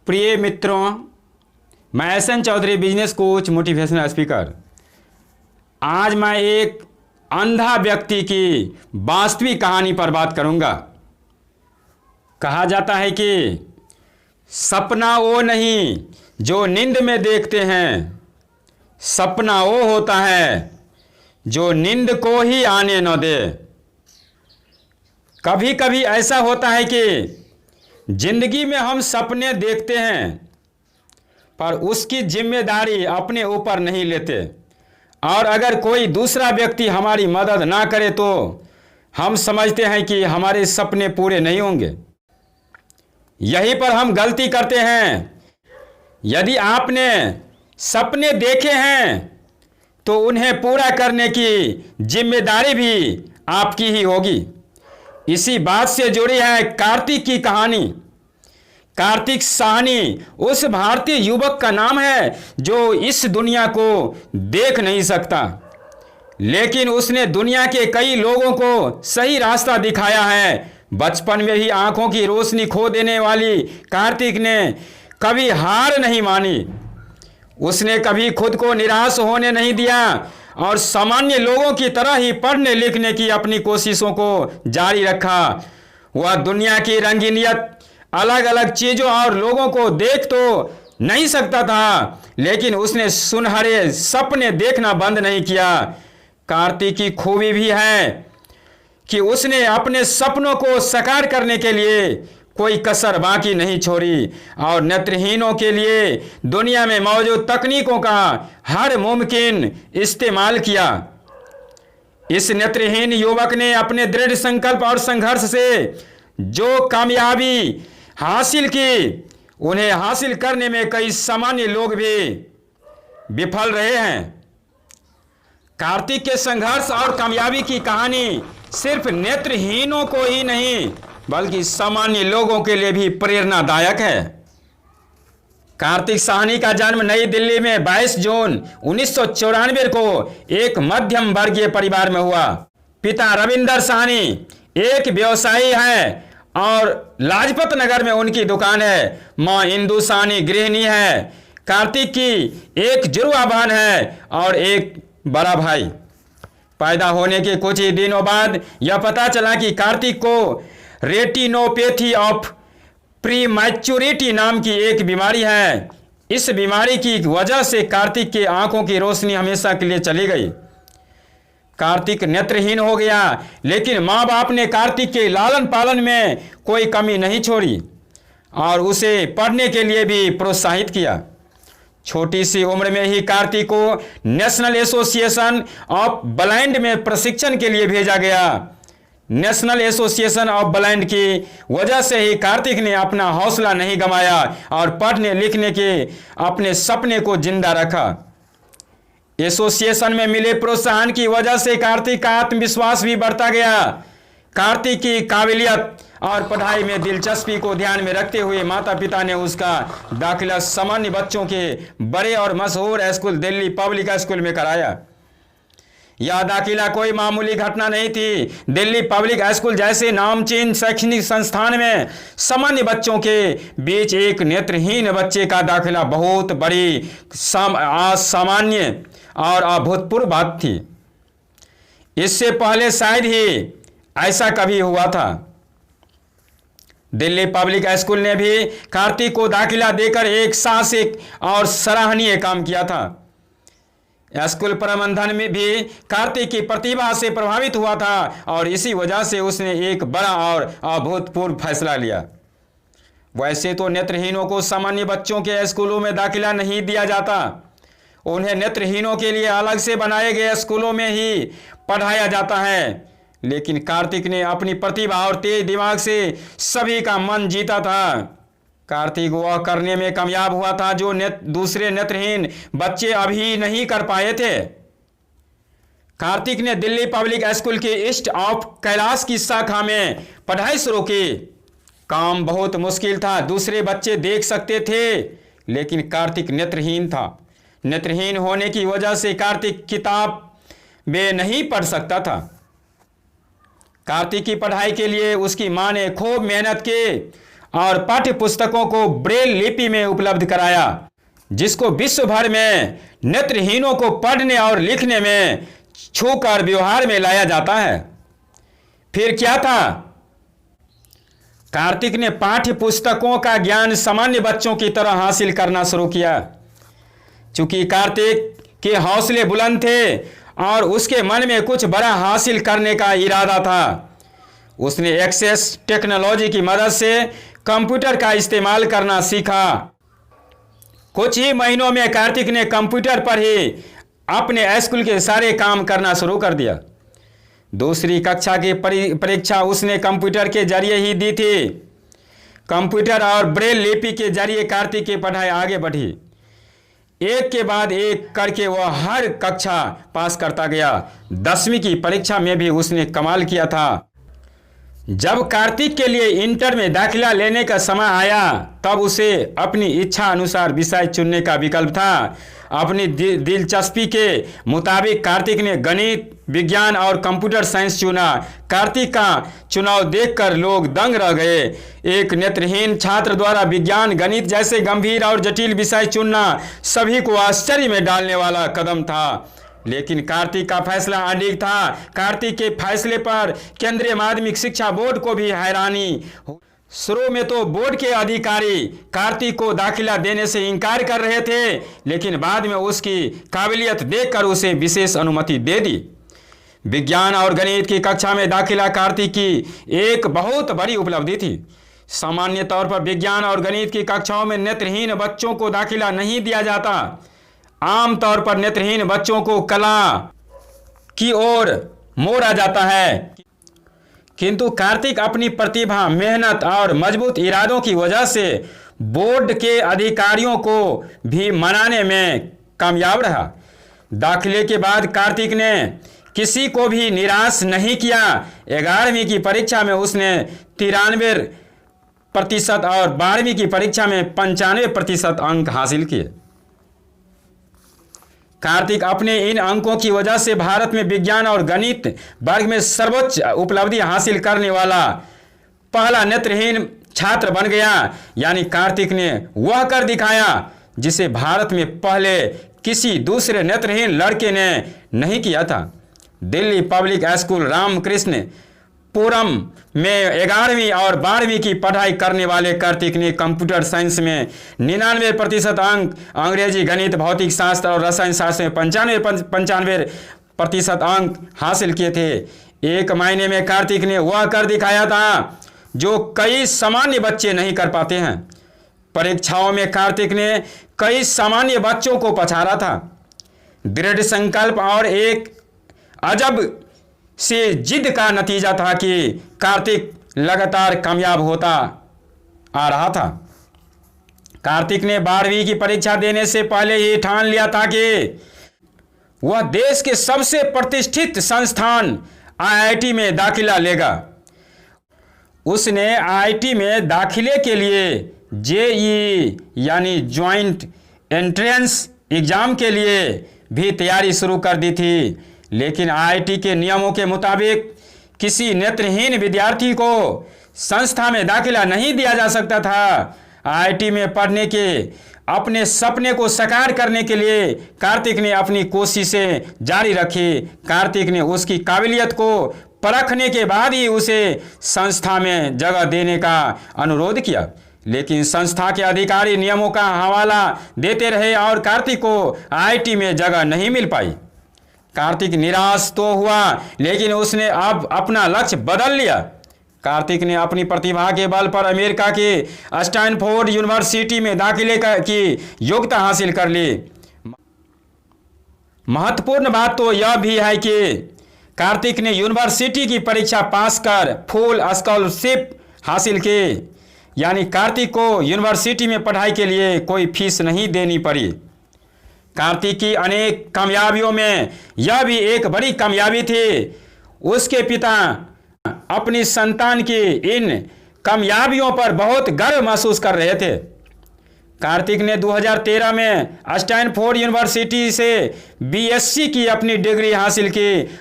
प्रिय मित्रों, मैं SN Chaudhary, business coach, motivational speaker. आज मैं एक अंधा व्यक्ति की वास्तविक कहानी पर बात करूंगा। कहा जाता है कि सपना वो नहीं जो नींद में देखते हैं, सपना वो होता है जो नींद को ही आने न दे। कभी कभी ऐसा होता है कि जिंदगी में हम सपने देखते हैं पर उसकी जिम्मेदारी अपने ऊपर नहीं लेते, और अगर कोई दूसरा व्यक्ति हमारी मदद ना करे तो हम समझते हैं कि हमारे सपने पूरे नहीं होंगे। यहीं पर हम गलती करते हैं। यदि आपने सपने देखे हैं तो उन्हें पूरा करने की जिम्मेदारी भी आपकी ही होगी। इसी बात से जुड़ी है कार्तिक की कहानी। कार्तिक साहनी उस भारतीय युवक का नाम है जो इस दुनिया को देख नहीं सकता, लेकिन उसने दुनिया के कई लोगों को सही रास्ता दिखाया है। बचपन में ही आंखों की रोशनी खो देने वाली कार्तिक ने कभी हार नहीं मानी। उसने कभी खुद को निराश होने नहीं दिया और सामान्य लोगों की तरह ही पढ़ने लिखने की अपनी कोशिशों को जारी रखा। वह दुनिया की रंगीनियत, अलग अलग चीज़ों और लोगों को देख तो नहीं सकता था, लेकिन उसने सुनहरे सपने देखना बंद नहीं किया। कार्तिक की खूबी भी है कि उसने अपने सपनों को साकार करने के लिए कोई कसर बाकी नहीं छोड़ी और नेत्रहीनों के लिए दुनिया में मौजूद तकनीकों का हर मुमकिन इस्तेमाल किया। इस नेत्रहीन युवक ने अपने दृढ़ संकल्प और संघर्ष से जो कामयाबी हासिल की, उन्हें हासिल करने में कई सामान्य लोग भी विफल रहे हैं। कार्तिक के संघर्ष और कामयाबी की कहानी सिर्फ नेत्रहीनों को ही नहीं बल्कि सामान्य लोगों के लिए भी प्रेरणादायक है। कार्तिक साहनी का जन्म नई दिल्ली में 22 जून 1994 को एक मध्यम वर्गीय परिवार में हुआ। पिता रविंदर साहनी एक व्यवसायी है और लाजपत नगर में उनकी दुकान है। मां इंदु साहनी गृहिणी है। कार्तिक की एक जुड़वा बहन है और एक बड़ा भाई। पैदा होने के कुछ ही दिनों बाद यह पता चला कि कार्तिक को रेटिनोपैथी ऑफ प्रीमैच्योरिटी नाम की एक बीमारी है। इस बीमारी की वजह से कार्तिक की आंखों की रोशनी हमेशा के लिए चली गई। कार्तिक नेत्रहीन हो गया, लेकिन माँ बाप ने कार्तिक के लालन पालन में कोई कमी नहीं छोड़ी और उसे पढ़ने के लिए भी प्रोत्साहित किया। छोटी सी उम्र में ही कार्तिक को नेशनल एसोसिएशन ऑफ ब्लाइंड में प्रशिक्षण के लिए भेजा गया। नेशनल एसोसिएशन ऑफ ब्लाइंड की वजह से ही कार्तिक ने अपना हौसला नहीं गंवाया और पढ़ने लिखने के अपने सपने को जिंदा रखा। एसोसिएशन में मिले प्रोत्साहन की वजह से कार्तिक का आत्मविश्वास भी बढ़ता गया। कार्तिक की काबिलियत और पढ़ाई में दिलचस्पी को ध्यान में रखते हुए माता पिता ने उसका दाखिला सामान्य बच्चों के बड़े और मशहूर स्कूल दिल्ली पब्लिक स्कूल में कराया। यह दाखिला कोई मामूली घटना नहीं थी। दिल्ली पब्लिक स्कूल जैसे नामचीन शैक्षणिक संस्थान में सामान्य बच्चों के बीच एक नेत्रहीन बच्चे का दाखिला बहुत बड़ी असामान्य और अभूतपूर्व बात थी। इससे पहले शायद ही ऐसा कभी हुआ था। दिल्ली पब्लिक स्कूल ने भी कार्तिक को दाखिला देकर एक साहसिक और सराहनीय काम किया था। स्कूल प्रबंधन में भी कार्तिक की प्रतिभा से प्रभावित हुआ था और इसी वजह से उसने एक बड़ा और अभूतपूर्व फैसला लिया। वैसे तो नेत्रहीनों को सामान्य बच्चों के स्कूलों में दाखिला नहीं दिया जाता, उन्हें नेत्रहीनों के लिए अलग से बनाए गए स्कूलों में ही पढ़ाया जाता है। लेकिन कार्तिक ने अपनी प्रतिभा और तेज दिमाग से सभी का मन जीता था। कार्तिक वह करने में कामयाब हुआ था जो दूसरे नेत्रहीन बच्चे अभी नहीं कर पाए थे। कार्तिक ने दिल्ली पब्लिक स्कूल के ईस्ट ऑफ कैलाश की शाखा में पढ़ाई शुरू की। काम बहुत मुश्किल था। दूसरे बच्चे देख सकते थे, लेकिन कार्तिक नेत्रहीन था। नेत्रहीन होने की वजह से कार्तिक किताब में नहीं पढ़ सकता था। कार्तिक की पढ़ाई के लिए उसकी मां ने खूब मेहनत की और पाठ्य पुस्तकों को ब्रेल लिपि में उपलब्ध कराया, जिसको विश्व भर में नेत्रहीनों को पढ़ने और लिखने में छूकर व्यवहार में लाया जाता है। फिर क्या था? कार्तिक ने पाठ्य पुस्तकों का ज्ञान सामान्य बच्चों की तरह हासिल करना शुरू किया। चूंकि कार्तिक के हौसले बुलंद थे और उसके मन में कुछ बड़ा हासिल करने का इरादा था, उसने एक्सेस टेक्नोलॉजी की मदद से कंप्यूटर का इस्तेमाल करना सीखा। कुछ ही महीनों में कार्तिक ने कंप्यूटर पर ही अपने स्कूल के सारे काम करना शुरू कर दिया। दूसरी कक्षा की परीक्षा उसने कंप्यूटर के जरिए ही दी थी। कंप्यूटर और ब्रेल लिपि के जरिए कार्तिक की पढ़ाई आगे बढ़ी। एक के बाद एक करके वह हर कक्षा पास करता गया। 10वीं की परीक्षा में भी उसने कमाल किया था। जब कार्तिक के लिए इंटर में दाखिला लेने का समय आया, तब उसे अपनी इच्छा अनुसार विषय चुनने का विकल्प था। अपनी दिलचस्पी के मुताबिक कार्तिक ने गणित, विज्ञान और कंप्यूटर साइंस चुना। कार्तिक का चुनाव देखकर लोग दंग रह गए। एक नेत्रहीन छात्र द्वारा विज्ञान, गणित जैसे गंभीर और जटिल विषय चुनना सभी को आश्चर्य में डालने वाला कदम था। लेकिन कार्तिक का फैसला अडिग था। कार्तिक के फैसले पर केंद्रीय माध्यमिक शिक्षा बोर्ड को भी हैरानी। शुरू में तो बोर्ड के अधिकारी कार्तिक को दाखिला देने से इनकार कर रहे थे, लेकिन बाद में उसकी काबिलियत देखकर उसे विशेष अनुमति दे दी। विज्ञान और गणित की कक्षा में दाखिला कार्तिक की एक बहुत बड़ी उपलब्धि थी। सामान्य तौर पर विज्ञान और गणित की कक्षाओं में नेत्रहीन बच्चों को दाखिला नहीं दिया जाता। आमतौर पर नेत्रहीन बच्चों को कला की ओर मोड़ा जाता है, किंतु कार्तिक अपनी प्रतिभा, मेहनत और मजबूत इरादों की वजह से बोर्ड के अधिकारियों को भी मनाने में कामयाब रहा। दाखिले के बाद कार्तिक ने किसी को भी निराश नहीं किया। 11वीं की परीक्षा में उसने 93% और 12वीं की परीक्षा में 95% अंक हासिल किए। कार्तिक अपने इन अंकों की वजह से भारत में विज्ञान और गणित वर्ग में सर्वोच्च उपलब्धि हासिल करने वाला पहला नेत्रहीन छात्र बन गया। यानी कार्तिक ने वह कर दिखाया जिसे भारत में पहले किसी दूसरे नेत्रहीन लड़के ने नहीं किया था। दिल्ली पब्लिक स्कूल रामकृष्ण पुरम में 11वीं और 12वीं की पढ़ाई करने वाले कार्तिक ने कंप्यूटर साइंस में 99% अंक, अंग्रेजी, गणित, भौतिक शास्त्र और रसायन शास्त्र में 95% अंक हासिल किए थे। एक महीने में कार्तिक ने वह कर दिखाया था जो कई सामान्य बच्चे नहीं कर पाते हैं। परीक्षाओं में कार्तिक ने कई सामान्य बच्चों को पछाड़ा था। दृढ़ संकल्प और एक अजब से जिद का नतीजा था कि कार्तिक लगातार कामयाब होता आ रहा था। कार्तिक ने 12वीं की परीक्षा देने से पहले ही ठान लिया था कि वह देश के सबसे प्रतिष्ठित संस्थान IIT में दाखिला लेगा। उसने IIT में दाखिले के लिए JEE यानी ज्वाइंट एंट्रेंस एग्जाम के लिए भी तैयारी शुरू कर दी थी। लेकिन IIT के नियमों के मुताबिक किसी नेत्रहीन विद्यार्थी को संस्था में दाखिला नहीं दिया जा सकता था। IIT में पढ़ने के अपने सपने को साकार करने के लिए कार्तिक ने अपनी कोशिशें जारी रखी। कार्तिक ने उसकी काबिलियत को परखने के बाद ही उसे संस्था में जगह देने का अनुरोध किया, लेकिन संस्था के अधिकारी नियमों का हवाला देते रहे और कार्तिक को IIT में जगह नहीं मिल पाई। कार्तिक निराश तो हुआ, लेकिन उसने अब अपना लक्ष्य बदल लिया। कार्तिक ने अपनी प्रतिभा के बल पर अमेरिका के स्टैनफोर्ड यूनिवर्सिटी में दाखिले की योग्यता हासिल कर ली। महत्वपूर्ण बात तो यह भी है कि कार्तिक ने यूनिवर्सिटी की परीक्षा पास कर फुल स्कॉलरशिप हासिल की, यानी कार्तिक को यूनिवर्सिटी में पढ़ाई के लिए कोई फीस नहीं देनी पड़ी। कार्तिक की अनेक कामयाबियों में यह भी एक बड़ी कामयाबी थी। उसके पिता अपनी संतान की इन कामयाबियों पर बहुत गर्व महसूस कर रहे थे। कार्तिक ने 2013 में स्टैनफोर्ड यूनिवर्सिटी से BSc की अपनी डिग्री हासिल की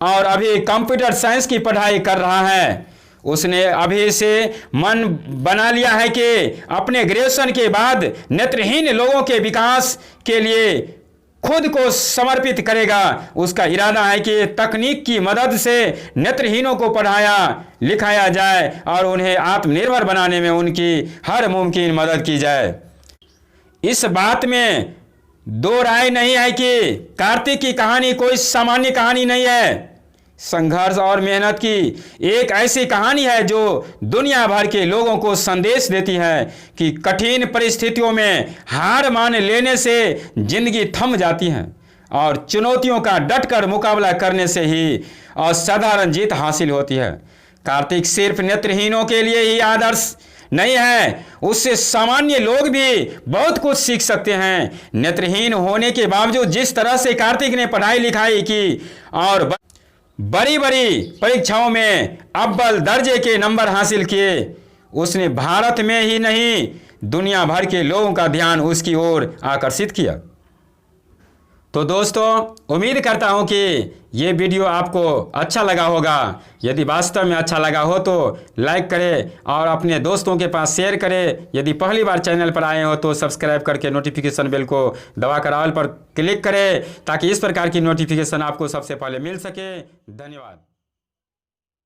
और अभी कंप्यूटर साइंस की पढ़ाई कर रहा है। उसने अभी से मन बना लिया है कि अपने ग्रेजुएशन के बाद नेत्रहीन लोगों के विकास के लिए खुद को समर्पित करेगा। उसका इरादा है कि तकनीक की मदद से नेत्रहीनों को पढ़ाया लिखाया जाए और उन्हें आत्मनिर्भर बनाने में उनकी हर मुमकिन मदद की जाए। इस बात में दो राय नहीं है कि कार्तिक की कहानी कोई सामान्य कहानी नहीं है। संघर्ष और मेहनत की एक ऐसी कहानी है जो दुनिया भर के लोगों को संदेश देती है कि कठिन परिस्थितियों में हार मान लेने से जिंदगी थम जाती है और चुनौतियों का डटकर मुकाबला करने से ही असाधारण जीत हासिल होती है। कार्तिक सिर्फ नेत्रहीनों के लिए ही आदर्श नहीं है, उससे सामान्य लोग भी बहुत कुछ सीख सकते हैं। नेत्रहीन होने के बावजूद जिस तरह से कार्तिक ने पढ़ाई लिखाई की और बड़ी बड़ी परीक्षाओं में अव्वल दर्जे के नंबर हासिल किए, उसने भारत में ही नहीं दुनिया भर के लोगों का ध्यान उसकी ओर आकर्षित किया। तो दोस्तों, उम्मीद करता हूं कि ये वीडियो आपको अच्छा लगा होगा। यदि वास्तव में अच्छा लगा हो तो लाइक करें और अपने दोस्तों के पास शेयर करें। यदि पहली बार चैनल पर आए हो तो सब्सक्राइब करके नोटिफिकेशन बेल को दबाकर ऑल पर क्लिक करें ताकि इस प्रकार की नोटिफिकेशन आपको सबसे पहले मिल सके। धन्यवाद।